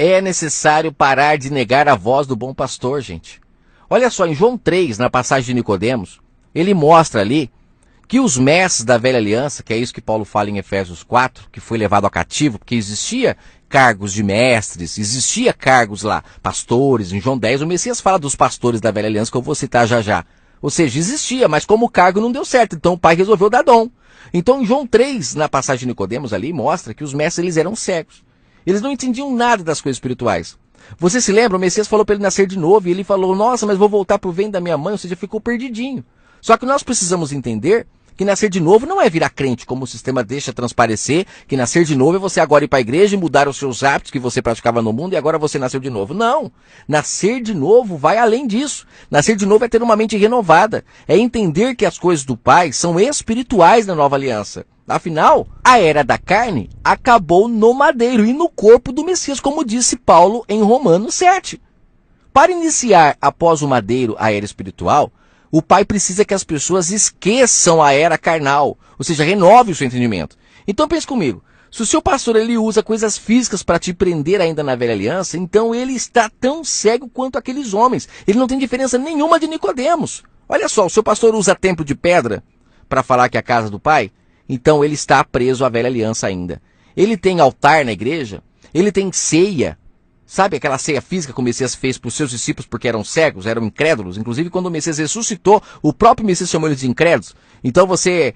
É necessário parar de negar a voz do bom pastor, gente. Olha só, em João 3, na passagem de Nicodemos, ele mostra ali que os mestres da velha aliança, que é isso que Paulo fala em Efésios 4, que foi levado a cativo, porque existia cargos de mestres, existia cargos lá, pastores. Em João 10, o Messias fala dos pastores da velha aliança, que eu vou citar já já. Ou seja, existia, mas como o cargo não deu certo, então o pai resolveu dar dom. Então em João 3, na passagem de Nicodemos ali, mostra que os mestres eles eram cegos. Eles não entendiam nada das coisas espirituais. Você se lembra? O Messias falou para ele nascer de novo e ele falou, nossa, mas vou voltar pro ventre da minha mãe, ou seja, ficou perdidinho. Só que nós precisamos entender que nascer de novo não é virar crente, como o sistema deixa transparecer, que nascer de novo é você agora ir para a igreja e mudar os seus hábitos que você praticava no mundo e agora você nasceu de novo. Não, nascer de novo vai além disso. Nascer de novo é ter uma mente renovada, é entender que as coisas do Pai são espirituais na nova aliança. Afinal, a era da carne acabou no madeiro e no corpo do Messias, como disse Paulo em Romanos 7. Para iniciar após o madeiro a era espiritual, o Pai precisa que as pessoas esqueçam a era carnal, ou seja, renove o seu entendimento. Então pense comigo, se o seu pastor ele usa coisas físicas para te prender ainda na velha aliança, então ele está tão cego quanto aqueles homens. Ele não tem diferença nenhuma de Nicodemos. Olha só, o seu pastor usa templo de pedra para falar que é a casa do Pai, então ele está preso à velha aliança ainda. Ele tem altar na igreja, ele tem ceia. Sabe aquela ceia física que o Messias fez para os seus discípulos porque eram cegos, eram incrédulos? Inclusive, quando o Messias ressuscitou, o próprio Messias chamou eles de incrédulos. Então você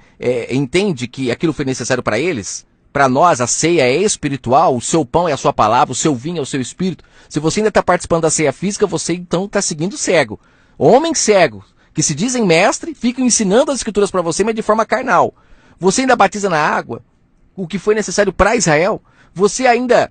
entende que aquilo foi necessário para eles? Para nós, a ceia é espiritual, o seu pão é a sua palavra, o seu vinho é o seu espírito. Se você ainda está participando da ceia física, você então está seguindo cego. Homens cegos, que se dizem mestre, ficam ensinando as escrituras para você, mas de forma carnal. Você ainda batiza na água, o que foi necessário para Israel. Você ainda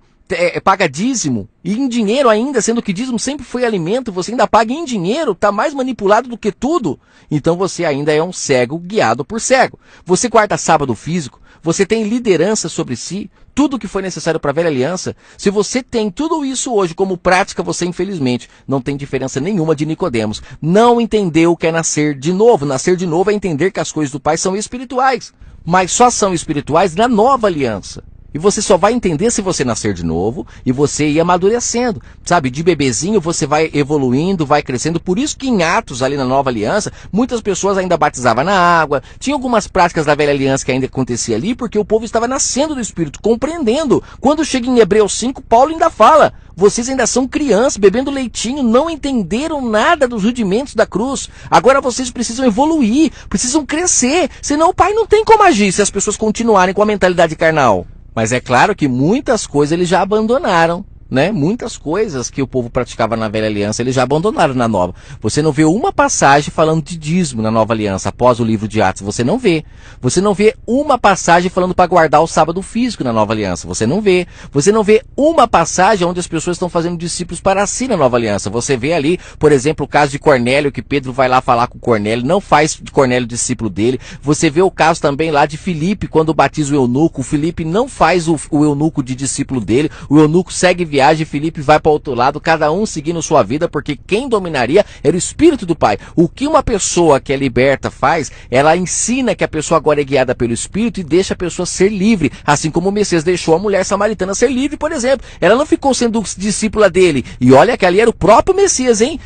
paga dízimo, e em dinheiro ainda, sendo que dízimo sempre foi alimento, você ainda paga em dinheiro, está mais manipulado do que tudo. Então você ainda é um cego guiado por cego. Você guarda sábado físico, você tem liderança sobre si, tudo que foi necessário para a velha aliança. Se você tem tudo isso hoje como prática, você infelizmente não tem diferença nenhuma de Nicodemos. Não entendeu o que é nascer de novo. Nascer de novo é entender que as coisas do Pai são espirituais, mas só são espirituais na nova aliança. E você só vai entender se você nascer de novo e você ir amadurecendo. Sabe, de bebezinho você vai evoluindo, vai crescendo. Por isso que em Atos, ali na nova aliança, muitas pessoas ainda batizavam na água. Tinha algumas práticas da velha aliança que ainda acontecia ali, porque o povo estava nascendo do Espírito, compreendendo. Quando chega em Hebreus 5, Paulo ainda fala, vocês ainda são crianças, bebendo leitinho, não entenderam nada dos rudimentos da cruz. Agora vocês precisam evoluir, precisam crescer. Senão o Pai não tem como agir se as pessoas continuarem com a mentalidade carnal. Mas é claro que muitas coisas eles já abandonaram, né? Muitas coisas que o povo praticava na velha aliança, eles já abandonaram na nova. Você não vê uma passagem falando de dízimo na nova aliança, após o livro de Atos. Você não vê. Você não vê uma passagem falando para guardar o sábado físico na nova aliança. Você não vê. Você não vê uma passagem onde as pessoas estão fazendo discípulos para si na nova aliança. Você vê ali, por exemplo, o caso de Cornélio, que Pedro vai lá falar com Cornélio, não faz de Cornélio discípulo dele. Você vê o caso também lá de Filipe, quando batiza o eunuco. O Filipe não faz o eunuco de discípulo dele. O eunuco segue viagem. Filipe vai para o outro lado, cada um seguindo sua vida, porque quem dominaria era o Espírito do Pai. O que uma pessoa que é liberta faz, ela ensina que a pessoa agora é guiada pelo Espírito e deixa a pessoa ser livre, assim como o Messias deixou a mulher samaritana ser livre, por exemplo. Ela não ficou sendo discípula dele. E olha que ali era o próprio Messias, hein?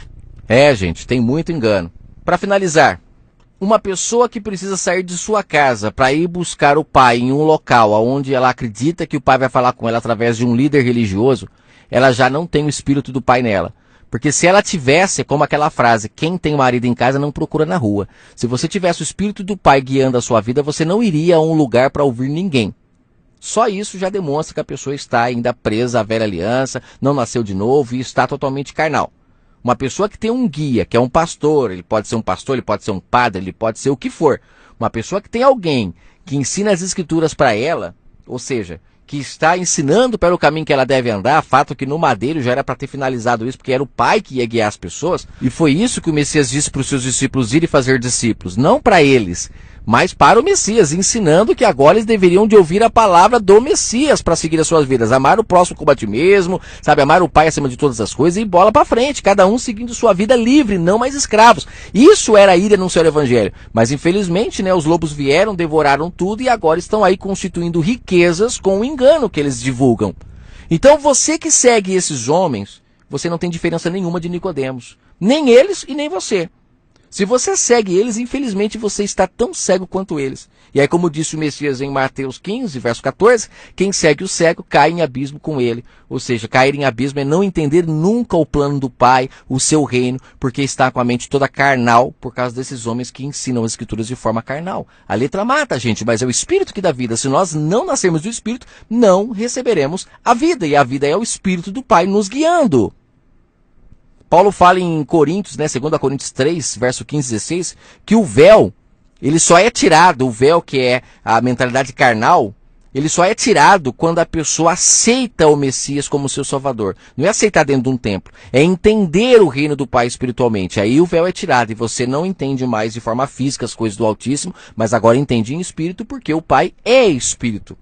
Gente, tem muito engano. Para finalizar, uma pessoa que precisa sair de sua casa para ir buscar o Pai em um local onde ela acredita que o Pai vai falar com ela através de um líder religioso, ela já não tem o Espírito do Pai nela. Porque se ela tivesse, como aquela frase, quem tem marido em casa não procura na rua. Se você tivesse o Espírito do Pai guiando a sua vida, você não iria a um lugar para ouvir ninguém. Só isso já demonstra que a pessoa está ainda presa à velha aliança, não nasceu de novo e está totalmente carnal. Uma pessoa que tem um guia, que é um pastor, ele pode ser um pastor, ele pode ser um padre, ele pode ser o que for. Uma pessoa que tem alguém que ensina as escrituras para ela, ou seja, que está ensinando pelo caminho que ela deve andar, fato que no madeiro já era para ter finalizado isso, porque era o Pai que ia guiar as pessoas, e foi isso que o Messias disse para os seus discípulos irem fazer discípulos, não para eles, mas para o Messias, ensinando que agora eles deveriam de ouvir a palavra do Messias para seguir as suas vidas, amar o próximo como a ti mesmo, sabe, amar o Pai acima de todas as coisas e bola para frente, cada um seguindo sua vida livre, não mais escravos. Isso era ir anunciar o Evangelho, mas infelizmente, né, os lobos vieram, devoraram tudo e agora estão aí constituindo riquezas com o engano que eles divulgam. Então você que segue esses homens, você não tem diferença nenhuma de Nicodemos. Nem eles e nem você. Se você segue eles, infelizmente você está tão cego quanto eles. E aí, como disse o Messias em Mateus 15, verso 14, quem segue o cego cai em abismo com ele. Ou seja, cair em abismo é não entender nunca o plano do Pai, o seu reino, porque está com a mente toda carnal por causa desses homens que ensinam as escrituras de forma carnal. A letra mata a gente, mas é o Espírito que dá vida. Se nós não nascermos do Espírito, não receberemos a vida. E a vida é o Espírito do Pai nos guiando. Paulo fala em Coríntios, 2 Coríntios 3, verso 15 e 16, que o véu, ele só é tirado, o véu que é a mentalidade carnal, ele só é tirado quando a pessoa aceita o Messias como seu Salvador. Não é aceitar dentro de um templo, é entender o reino do Pai espiritualmente. Aí o véu é tirado e você não entende mais de forma física as coisas do Altíssimo, mas agora entende em espírito porque o Pai é espírito.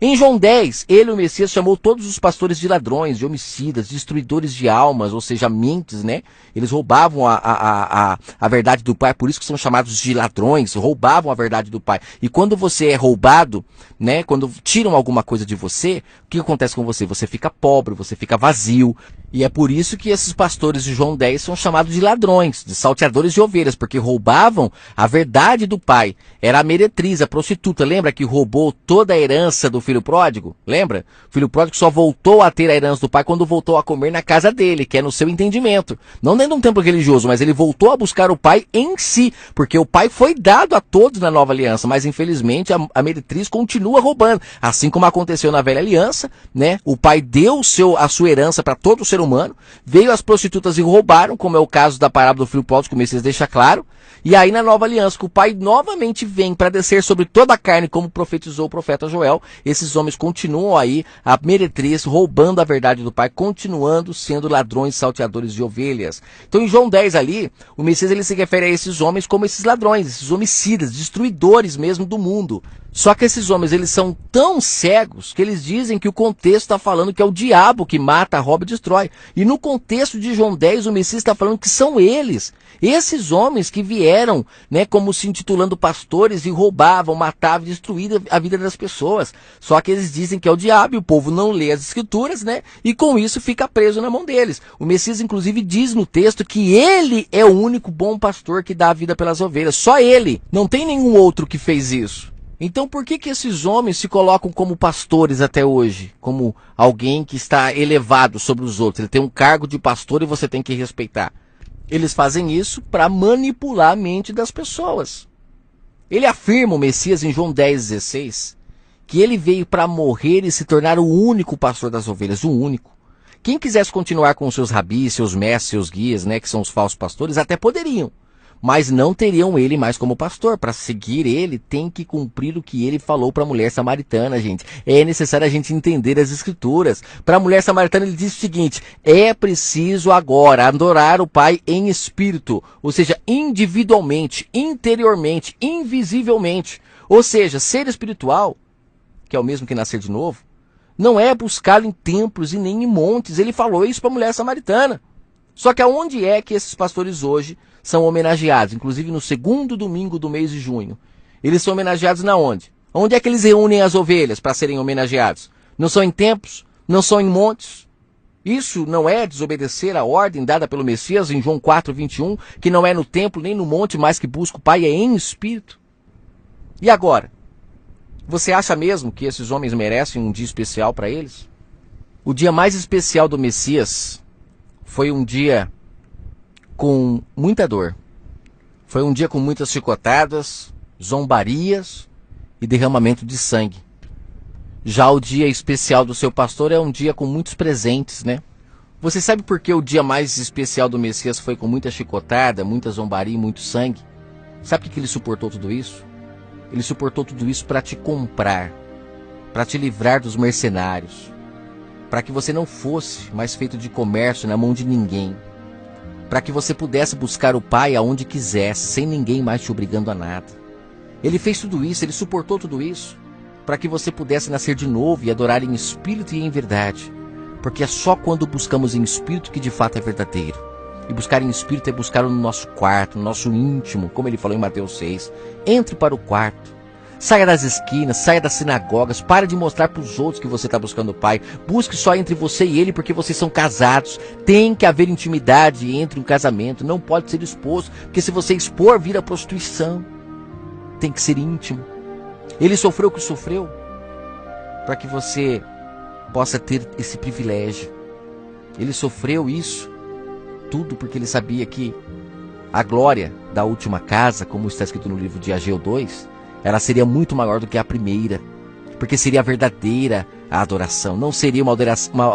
Em João 10, ele, o Messias, chamou todos os pastores de ladrões, de homicidas, destruidores de almas, ou seja, mentes, né? Eles roubavam a verdade do Pai, por isso que são chamados de ladrões, roubavam a verdade do Pai. E quando você é roubado, né? Quando tiram alguma coisa de você, o que acontece com você? Você fica pobre, você fica vazio. E é por isso que esses pastores de João 10 são chamados de ladrões, de salteadores de ovelhas, porque roubavam a verdade do Pai. Era a meretriz, a prostituta, lembra que roubou toda a herança do filho pródigo? Lembra? O filho pródigo só voltou a ter a herança do pai quando voltou a comer na casa dele, que é no seu entendimento. Não dentro de um templo religioso, mas ele voltou a buscar o pai em si, porque o pai foi dado a todos na nova aliança, mas infelizmente a meretriz continua roubando. Assim como aconteceu na velha aliança, né? O pai deu a sua herança para todo o ser humano, veio as prostitutas e roubaram, como é o caso da parábola do filho pródigo, como vocês deixam claro. E aí na nova aliança, que o pai novamente vem para descer sobre toda a carne, como profetizou o profeta Joel, esses homens continuam aí, a meretriz, roubando a verdade do pai, continuando sendo ladrões, salteadores de ovelhas. Então em João 10 ali, o Messias ele se refere a esses homens como esses ladrões, esses homicidas, destruidores mesmo do mundo. Só que esses homens, eles são tão cegos que eles dizem que o contexto está falando que é o diabo que mata, rouba e destrói. E no contexto de João 10, o Messias está falando que são eles. Esses homens que vieram, né, como se intitulando pastores e roubavam, matavam, destruíam a vida das pessoas. Só que eles dizem que é o diabo e o povo não lê as escrituras, né? E com isso fica preso na mão deles. O Messias, inclusive, diz no texto que ele é o único bom pastor que dá a vida pelas ovelhas. Só ele. Não tem nenhum outro que fez isso. Então por que esses homens se colocam como pastores até hoje? Como alguém que está elevado sobre os outros. Ele tem um cargo de pastor e você tem que respeitar. Eles fazem isso para manipular a mente das pessoas. Ele afirma, o Messias, em João 10,16, que ele veio para morrer e se tornar o único pastor das ovelhas, o único. Quem quisesse continuar com seus rabis, seus mestres, seus guias, né, que são os falsos pastores, até poderiam. Mas não teriam ele mais como pastor. Para seguir ele, tem que cumprir o que ele falou para a mulher samaritana, gente. É necessário a gente entender as escrituras. Para a mulher samaritana, ele diz o seguinte: é preciso agora adorar o Pai em espírito. Ou seja, individualmente, interiormente, invisivelmente. Ou seja, ser espiritual, que é o mesmo que nascer de novo, não é buscá-lo em templos e nem em montes. Ele falou isso para a mulher samaritana. Só que aonde é que esses pastores hoje são homenageados? Inclusive no segundo domingo do mês de junho. Eles são homenageados na onde? Onde é que eles reúnem as ovelhas para serem homenageados? Não são em templos? Não são em montes? Isso não é desobedecer a ordem dada pelo Messias em João 4:21, que não é no templo nem no monte, mas que busca o Pai é em espírito? E agora? Você acha mesmo que esses homens merecem um dia especial para eles? O dia mais especial do Messias foi um dia com muita dor. Foi um dia com muitas chicotadas, zombarias e derramamento de sangue. Já o dia especial do seu pastor é um dia com muitos presentes, né? Você sabe por que o dia mais especial do Messias foi com muita chicotada, muita zombaria e muito sangue? Sabe por que ele suportou tudo isso? Ele suportou tudo isso para te comprar, para te livrar dos mercenários, para que você não fosse mais feito de comércio na mão de ninguém, para que você pudesse buscar o Pai aonde quisesse, sem ninguém mais te obrigando a nada. Ele fez tudo isso, ele suportou tudo isso, para que você pudesse nascer de novo e adorar em espírito e em verdade, porque é só quando buscamos em espírito que de fato é verdadeiro. E buscar em espírito é buscar no nosso quarto, no nosso íntimo, como ele falou em Mateus 6. Entre para o quarto, Saia das esquinas, saia das sinagogas, pare de mostrar para os outros que você está buscando o Pai. Busque só entre você e Ele, porque vocês são casados. Tem que haver intimidade entre um casamento, não pode ser exposto, porque se você expor, vira prostituição. Tem que ser íntimo. Ele sofreu o que sofreu, para que você possa ter esse privilégio. Ele sofreu isso, tudo porque ele sabia que a glória da última casa, como está escrito no livro de Ageu 2, ela seria muito maior do que a primeira, porque seria a verdadeira adoração, não seria uma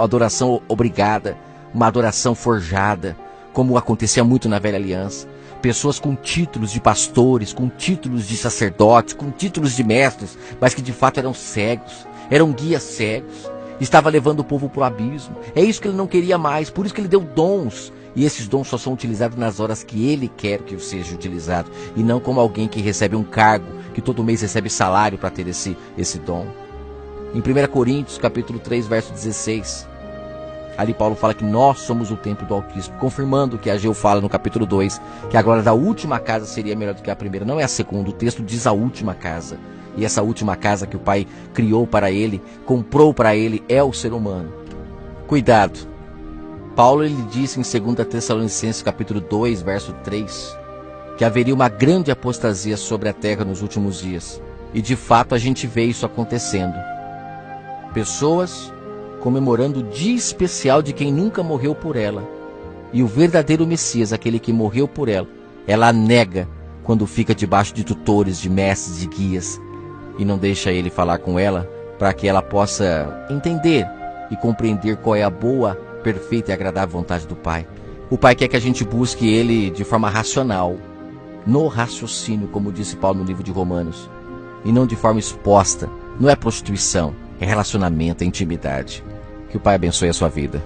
adoração obrigada, uma adoração forjada, como acontecia muito na velha aliança. Pessoas com títulos de pastores, com títulos de sacerdotes, com títulos de mestres, mas que de fato eram cegos, eram guias cegos, estava levando o povo para o abismo. É isso que ele não queria mais, por isso que ele deu dons. E esses dons só são utilizados nas horas que ele quer que seja utilizado, e não como alguém que recebe um cargo, que todo mês recebe salário para ter esse dom. Em 1 Coríntios, capítulo 3, verso 16, ali Paulo fala que nós somos o templo do Altíssimo, confirmando o que Ageu fala no capítulo 2, que a glória da última casa seria melhor do que a primeira. Não é a segunda, o texto diz a última casa. E essa última casa que o Pai criou para ele, comprou para ele, é o ser humano. Cuidado. Paulo ele disse em 2 Tessalonicenses capítulo 2, verso 3, que haveria uma grande apostasia sobre a terra nos últimos dias. E de fato a gente vê isso acontecendo. Pessoas comemorando o dia especial de quem nunca morreu por ela. E o verdadeiro Messias, aquele que morreu por ela, ela nega quando fica debaixo de tutores, de mestres, de guias, e não deixa ele falar com ela para que ela possa entender e compreender qual é a boa, perfeita e agradável vontade do Pai. O Pai quer que a gente busque Ele de forma racional, no raciocínio, como disse Paulo no livro de Romanos, e não de forma exposta. Não é prostituição, é relacionamento, é intimidade. Que o Pai abençoe a sua vida.